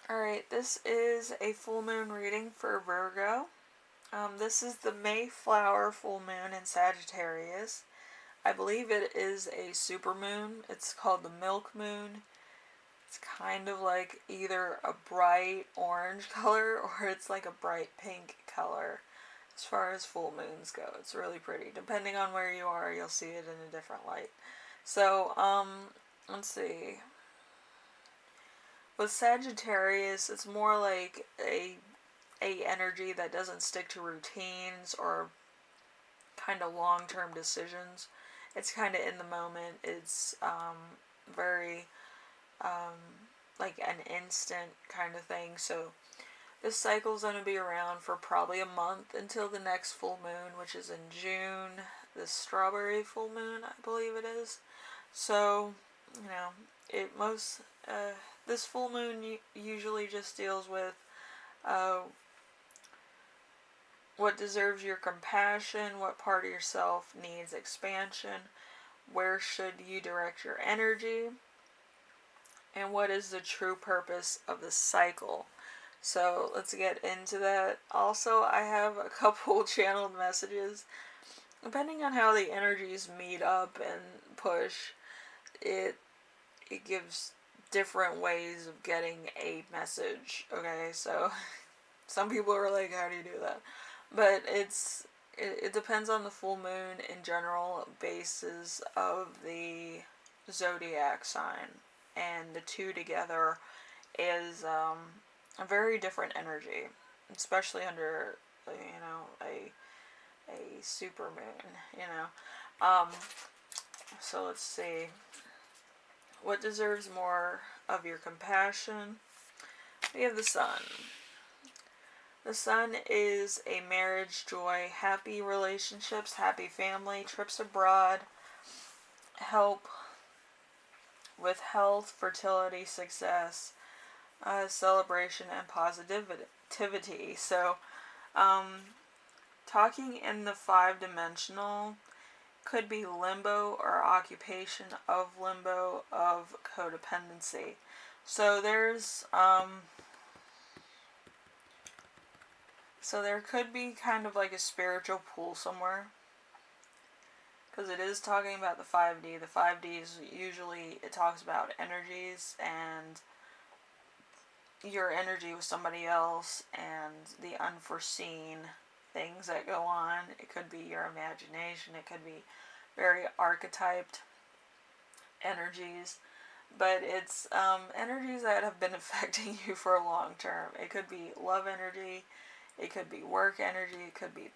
Alright, this is a full moon reading for Virgo. This is the May Flower full moon in Sagittarius. I believe it is a supermoon. It's called the milk moon. It's kind of like either a bright orange color or it's like a bright pink color as far as full moons go. It's really pretty. Depending on where you are, you'll see it in a different light. So, let's see. With Sagittarius, it's more like a energy that doesn't stick to routines or kind of long-term decisions. It's kind of in the moment. It's very like an instant kind of thing. So this cycle's going to be around for probably a month until the next full moon, which is in June. The strawberry full moon, I believe it is. So, you know, it most this full moon usually just deals with uh, what deserves your compassion, what part of yourself needs expansion, where should you direct your energy, and what is the true purpose of the cycle. So let's get into that. Also, I have a couple channeled messages. Depending on how the energies meet up and push, it it gives different ways of getting a message. Okay, so some people are like, how do you do that? But it depends on the full moon in general basis of the zodiac sign, and the two together is a very different energy, especially under a super moon. So let's see what deserves more of your compassion. We have the sun. The sun is a marriage, joy, happy relationships, happy family, trips abroad, help with health, fertility, success, celebration, and positivity. So, talking in the five-dimensional could be limbo or occupation of limbo of codependency. So there could be kind of like a spiritual pool somewhere, because it is talking about the 5D. The 5D is usually, it talks about energies and your energy with somebody else and the unforeseen things that go on. It could be your imagination. It could be very archetyped energies. But it's energies that have been affecting you for a long term. It could be love energy. It could be work energy. It could be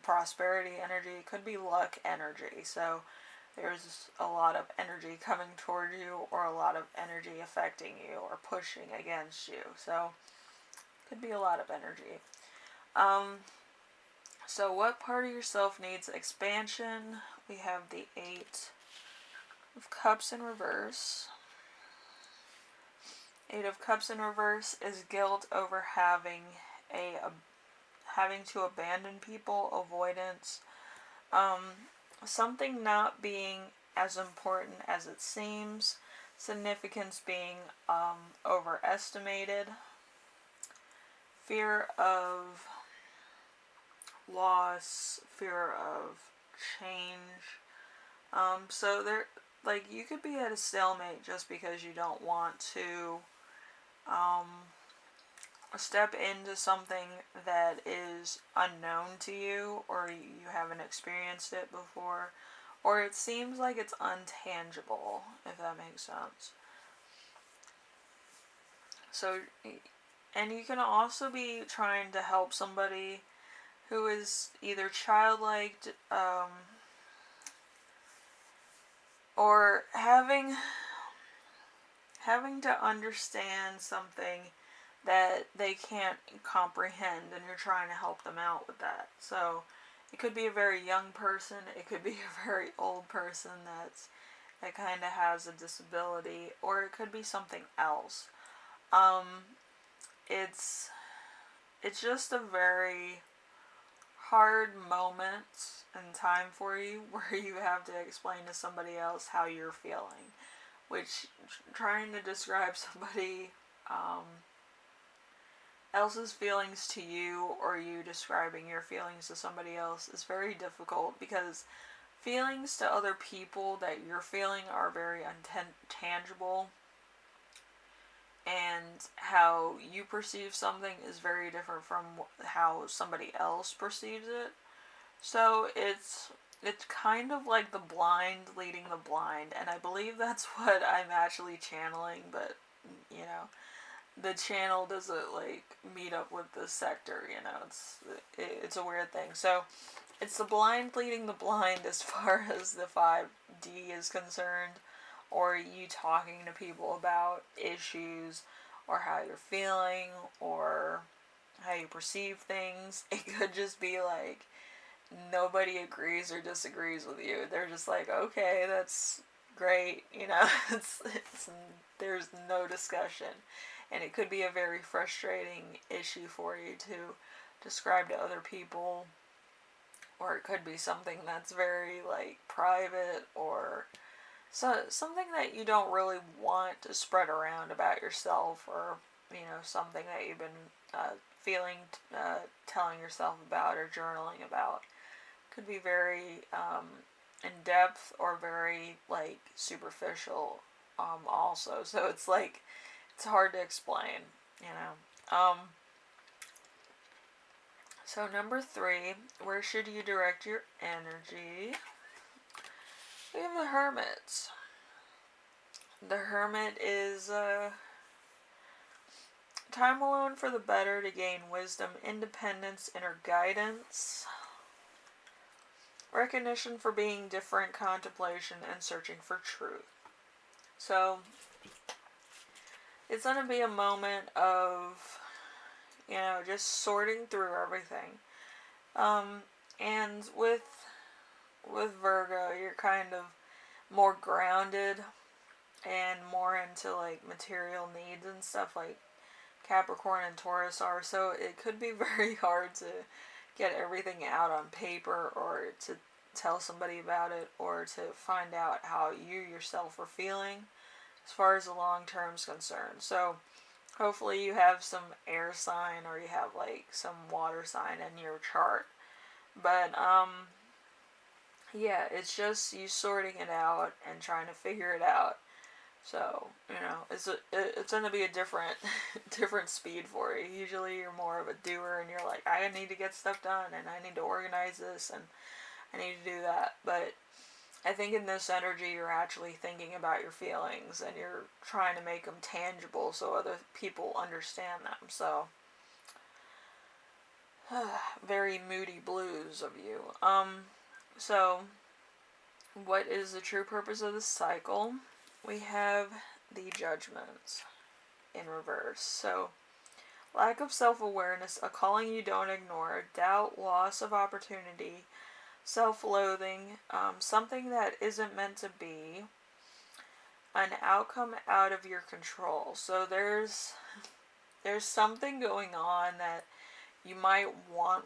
prosperity energy. It could be luck energy. So there's a lot of energy coming toward you, or a lot of energy affecting you or pushing against you. So it could be a lot of energy. So what part of yourself needs expansion? We have the Eight of Cups in reverse. Eight of Cups in reverse is guilt over having to abandon people, avoidance, something not being as important as it seems, significance being overestimated, fear of loss, fear of change. So there, like, you could be at a stalemate just because you don't want to step into something that is unknown to you, or you haven't experienced it before, or it seems like it's untangible, if that makes sense. So, and you can also be trying to help somebody who is either childlike, or having to understand something that they can't comprehend, and you're trying to help them out with that. So it could be a very young person, it could be a very old person that kind of has a disability, or it could be something else. It's just a very hard moment in time for you where you have to explain to somebody else how you're feeling, which, trying to describe somebody else's feelings to you or you describing your feelings to somebody else is very difficult, because feelings to other people that you're feeling are very untangible, and how you perceive something is very different from how somebody else perceives it. So it's kind of like the blind leading the blind, and I believe that's what I'm actually channeling, but you know, the channel doesn't like meet up with the sector, you know. It's a weird thing. So it's the blind leading the blind as far as the 5D is concerned, or you talking to people about issues, or how you're feeling, or how you perceive things. It could just be like nobody agrees or disagrees with you. They're just like, okay, that's great, you know. There's no discussion, and it could be a very frustrating issue for you to describe to other people, or it could be something that's very like private, or something that you don't really want to spread around about yourself, or you know, something that you've been feeling, telling yourself about or journaling about. Could be very in depth or very like superficial, also. So it's like it's hard to explain, you know. So number 3, where should you direct your energy? We have the Hermit. The Hermit is time alone for the better, to gain wisdom, independence, inner guidance, recognition for being different, contemplation, and searching for truth. So it's going to be a moment of, you know, just sorting through everything. And with Virgo, you're kind of more grounded and more into like material needs and stuff, like Capricorn and Taurus are. So it could be very hard to get everything out on paper, or to tell somebody about it, or to find out how you yourself are feeling as far as the long term is concerned. So hopefully you have some air sign, or you have like some water sign in your chart. But yeah, it's just you sorting it out and trying to figure it out. So, you know, it's going to be a different different speed for you. Usually you're more of a doer, and you're like, I need to get stuff done, and I need to organize this, and I need to do that. But I think in this energy, you're actually thinking about your feelings, and you're trying to make them tangible so other people understand them. So very moody blues of you. So what is the true purpose of this cycle? We have the Judgment in reverse. So lack of self-awareness, a calling you don't ignore, doubt, loss of opportunity, self-loathing, something that isn't meant to be, an outcome out of your control. So there's something going on that you might want,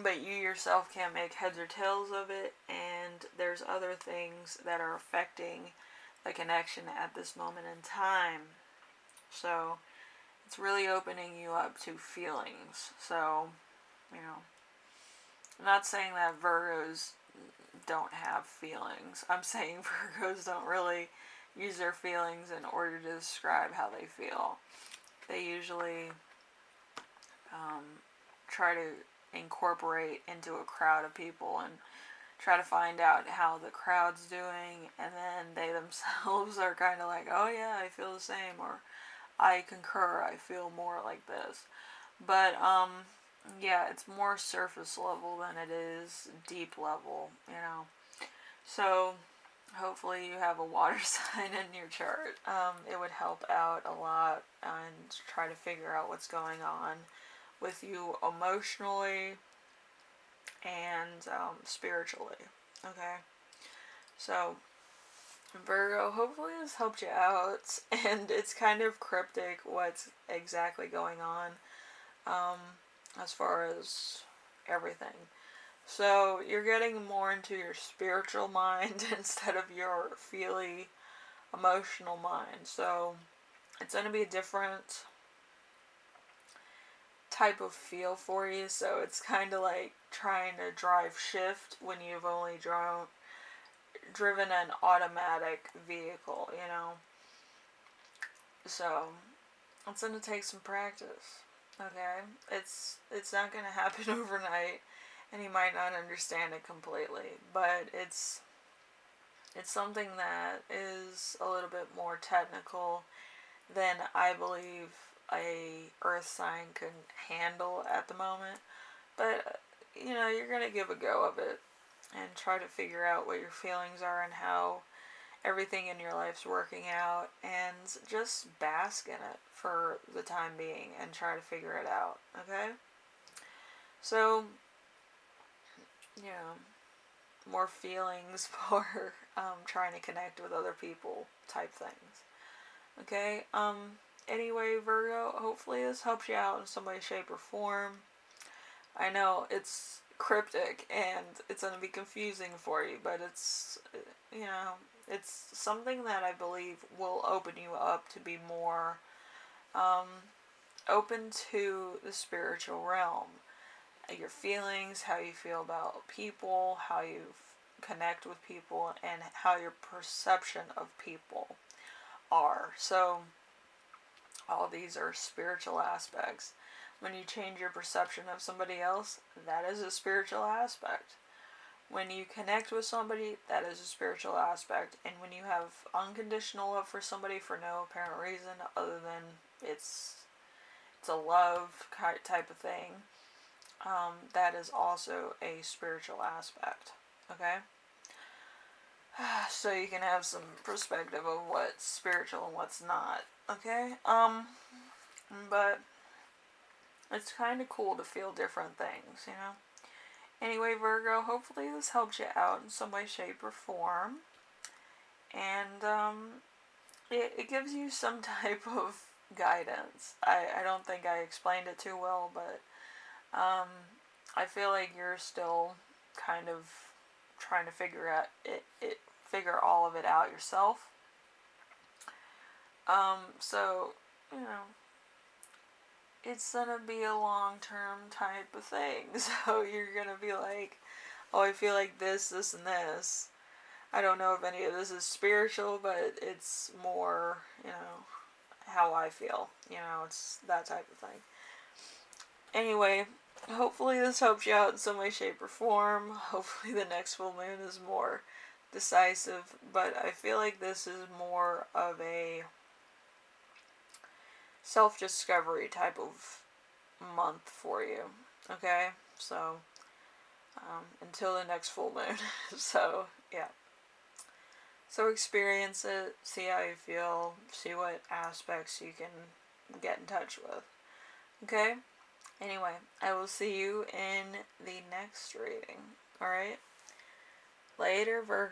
but you yourself can't make heads or tails of it, and there's other things that are affecting the connection at this moment in time. So it's really opening you up to feelings. So, you know, I'm not saying that Virgos don't have feelings. I'm saying Virgos don't really use their feelings in order to describe how they feel. They usually try to incorporate into a crowd of people and try to find out how the crowd's doing, and then they themselves are kind of like, oh yeah, I feel the same, or I concur, I feel more like this. But yeah, it's more surface level than it is deep level, you know. So hopefully you have a water sign in your chart. It would help out a lot, and try to figure out what's going on with you emotionally and spiritually. Okay, so Virgo, hopefully this helped you out, and it's kind of cryptic what's exactly going on as far as everything. So you're getting more into your spiritual mind instead of your feely emotional mind. So It's going to be a different type of feel for you, so it's kind of like trying to drive shift when you've only driven an automatic vehicle, you know. So it's going to take some practice. Okay, it's not going to happen overnight, and you might not understand it completely, but it's something that is a little bit more technical than I believe a earth sign can handle at the moment. But you know, you're going to give a go of it and try to figure out what your feelings are and how everything in your life's working out, and just bask in it for the time being and try to figure it out. Okay, so you know, more feelings, more trying to connect with other people type things. Okay, anyway, Virgo, hopefully this helps you out in some way, shape, or form. I know it's cryptic and it's going to be confusing for you, but it's, you know, it's something that I believe will open you up to be more open to the spiritual realm. Your feelings, how you feel about people, how you connect with people, and how your perception of people are. So, all these are spiritual aspects. When you change your perception of somebody else, that is a spiritual aspect. When you connect with somebody, that is a spiritual aspect. And when you have unconditional love for somebody for no apparent reason other than it's a love type of thing, that is also a spiritual aspect. Okay? So you can have some perspective of what's spiritual and what's not. Okay? But it's kind of cool to feel different things, you know? Anyway, Virgo, hopefully this helps you out in some way, shape, or form. And it gives you some type of guidance. I don't think I explained it too well, but I feel like you're still kind of trying to figure all of it out yourself. So, you know, it's gonna be a long-term type of thing. So you're gonna be like, oh, I feel like this, and this. I don't know if any of this is spiritual, but it's more, you know, how I feel. You know, it's that type of thing. Anyway, hopefully this helps you out in some way, shape, or form. Hopefully the next full moon is more decisive, but I feel like this is more of a self-discovery type of month for you. Okay? So, until the next full moon. So, yeah. So experience it, see how you feel, see what aspects you can get in touch with. Okay? Anyway, I will see you in the next reading. Alright? Later, Virgo.